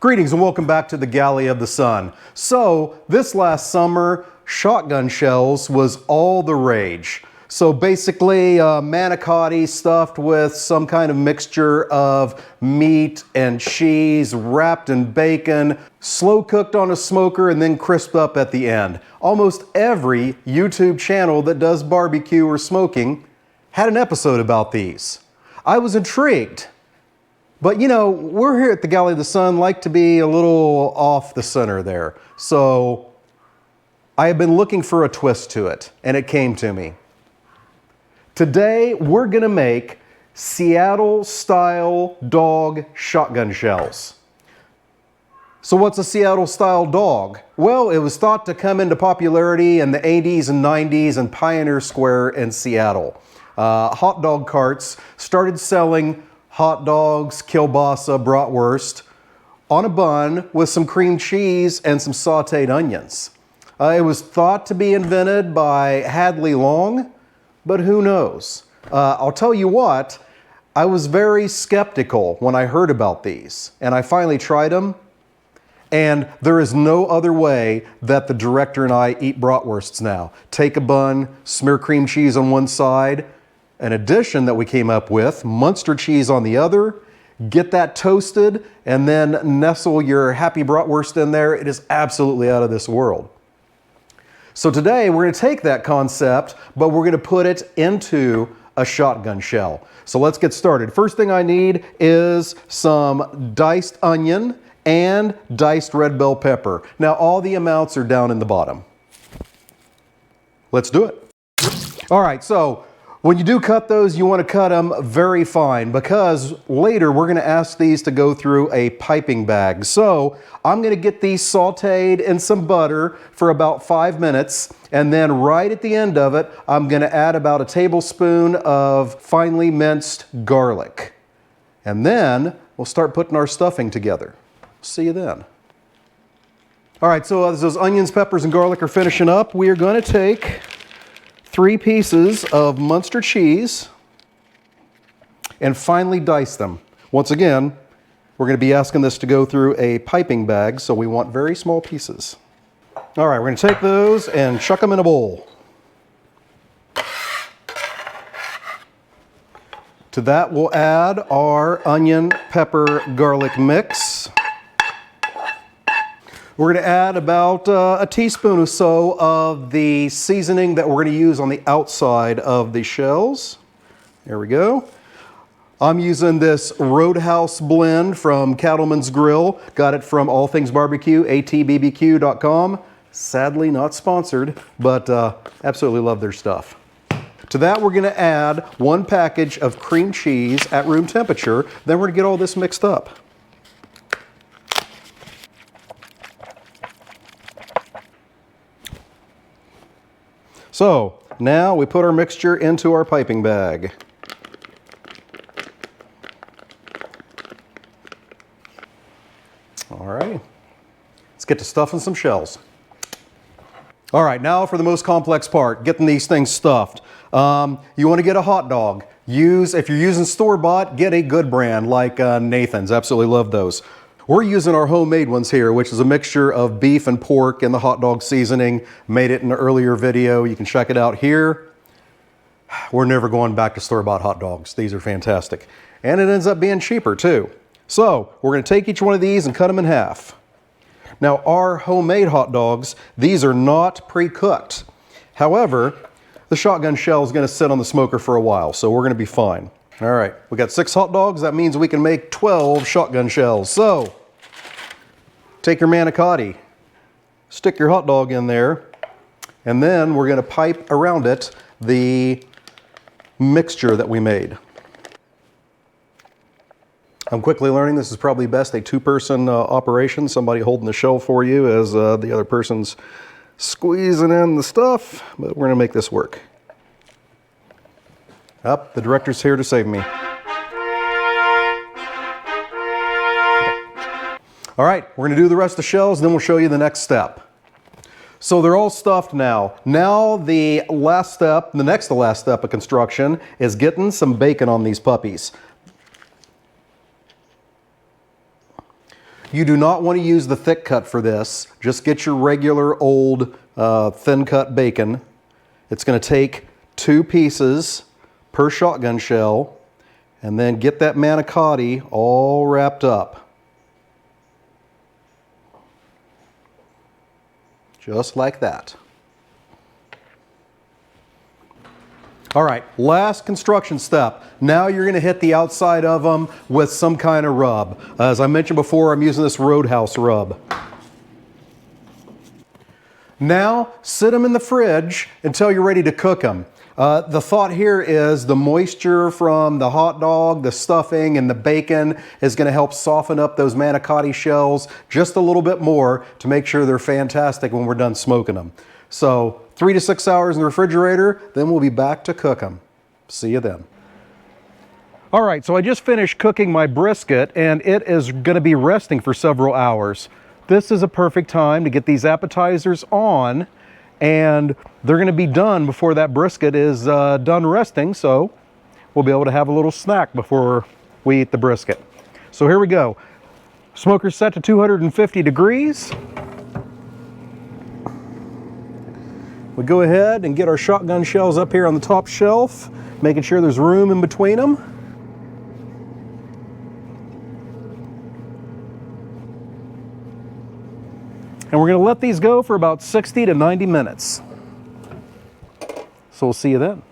Greetings and welcome back to the Galley of the Sun. So this last summer, shotgun shells was all the rage. So basically manicotti stuffed with some kind of mixture of meat and cheese, wrapped in bacon, slow cooked on a smoker and then crisped up at the end. Almost every YouTube channel that does barbecue or smoking had an episode about these. I was intrigued. But you know, we're here at the Galley of the Sun, like to be a little off the center there. So I have been looking for a twist to it, and it came to me. Today, we're gonna make Seattle-style dog shotgun shells. So what's a Seattle-style dog? Well, it was thought to come into popularity in the 80s and 90s in Pioneer Square in Seattle. Hot dog carts started selling hot dogs, kielbasa, bratwurst on a bun with some cream cheese and some sautéed onions. It was thought to be invented by Hadley Long, but who knows? I'll tell you what, I was very skeptical when I heard about these, and I finally tried them, and there is no other way that the director and I eat bratwursts now. Take a bun, smear cream cheese on one side, an addition that we came up with, Muenster cheese on the other, get that toasted, and then nestle your happy bratwurst in there. It is absolutely out of this world. So today we're going to take that concept, but we're going to put it into a shotgun shell. So let's get started. First thing I need is some diced onion and diced red bell pepper. Now all the amounts are down in the bottom. Let's do it. All right, so when you do cut those, you want to cut them very fine because later we're going to ask these to go through a piping bag. So I'm going to get these sauteed in some butter for about 5 minutes, and then right at the end of it, I'm going to add about a tablespoon of finely minced garlic. And then we'll start putting our stuffing together. See you then. All right, so as those onions, peppers, and garlic are finishing up, we are going to take 3 pieces of Muenster cheese and finely dice them. Once again, we're going to be asking this to go through a piping bag, so we want very small pieces. All right, we're going to take those and chuck them in a bowl. To that, we'll add our onion, pepper, garlic mix. We're going to add about a teaspoon or so of the seasoning that we're going to use on the outside of the shells. There we go. I'm using this Roadhouse blend from Cattleman's Grill. Got it from All Things Barbecue, atbbq.com. Sadly not sponsored, but absolutely love their stuff. To that, we're going to add 1 package of cream cheese at room temperature. Then we're going to get all this mixed up. So now we put our mixture into our piping bag. All right, let's get to stuffing some shells. All right, now for the most complex part, getting these things stuffed. You want to get a hot dog. If you're using store-bought, get a good brand like Nathan's. Absolutely love those. We're using our homemade ones here, which is a mixture of beef and pork and the hot dog seasoning. Made it in an earlier video. You can check it out here. We're never going back to store-bought hot dogs. These are fantastic. And it ends up being cheaper too. So we're going to take each one of these and cut them in half. Now our homemade hot dogs, these are not pre-cooked. However, the shotgun shell is going to sit on the smoker for a while, so we're going to be fine. All right, we got 6 hot dogs. That means we can make 12 shotgun shells. So take your manicotti, stick your hot dog in there, and then we're going to pipe around it the mixture that we made. I'm quickly learning this is probably best a 2-person operation, somebody holding the shell for you as the other person's squeezing in the stuff, but we're going to make this work. Up, the director's here to save me. All right, we're going to do the rest of the shells, then we'll show you the next step. So they're all stuffed now. Now the last step, the next to last step of construction is getting some bacon on these puppies. You do not want to use the thick cut for this. Just get your regular old thin cut bacon. It's going to take 2 pieces per shotgun shell, and then get that manicotti all wrapped up. Just like that. All right, last construction step. Now you're gonna hit the outside of them with some kind of rub. As I mentioned before, I'm using this Roadhouse rub. Now, sit them in the fridge until you're ready to cook them. The thought here is the moisture from the hot dog, the stuffing, and the bacon is going to help soften up those manicotti shells just a little bit more to make sure they're fantastic when we're done smoking them. So 3 to 6 hours in the refrigerator, then we'll be back to cook them. See you then. All right, so I just finished cooking my brisket, and it is going to be resting for several hours. This is a perfect time to get these appetizers on, and they're going to be done before that brisket is done resting, so we'll be able to have a little snack before we eat the brisket. So here we go. Smoker's set to 250 degrees. We go ahead and get our shotgun shells up here on the top shelf, making sure there's room in between them. And we're going to let these go for about 60 to 90 minutes. So we'll see you then.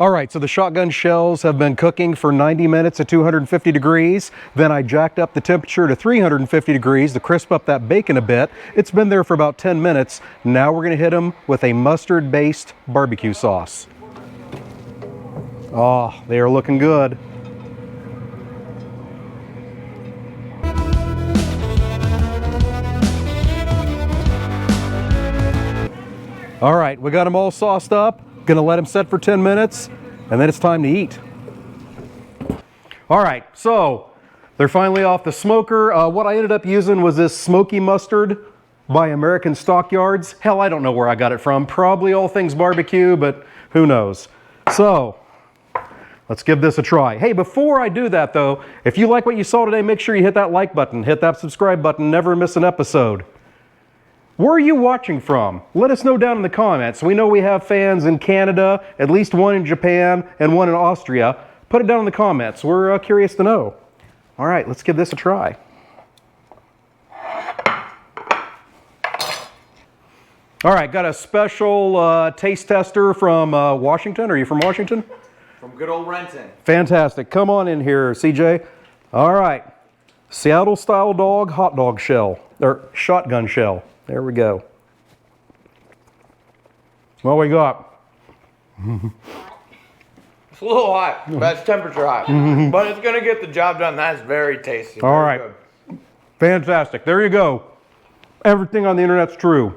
All right, so the shotgun shells have been cooking for 90 minutes at 250 degrees. Then I jacked up the temperature to 350 degrees to crisp up that bacon a bit. It's been there for about 10 minutes. Now we're going to hit them with a mustard-based barbecue sauce. Oh, they are looking good. All right, we got them all sauced up. Gonna let them set for 10 minutes, and then it's time to eat. All right, so they're finally off the smoker. What I ended up using was this smoky mustard by American Stockyards. Hell, I don't know where I got it from. Probably all things barbecue, but who knows. So let's give this a try. Hey, before I do that though, if you like what you saw today, make sure you hit that like button, hit that subscribe button, never miss an episode. Where are you watching from? Let us know down in the comments. We know we have fans in Canada, at least one in Japan, and one in Austria. Put it down in the comments. We're curious to know. All right, let's give this a try. All right, got a special taste tester from Washington. Are you from Washington? From good old Renton. Fantastic. Come on in here, CJ. All right. Seattle style dog hot dog shell, or shotgun shell. There we go. What we got? It's a little hot, but it's temperature hot. But it's going to get the job done. That's very tasty. All right. Good. Fantastic. There you go. Everything on the internet's true.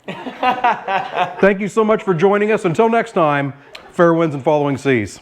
Thank you so much for joining us. Until next time, fair winds and following seas.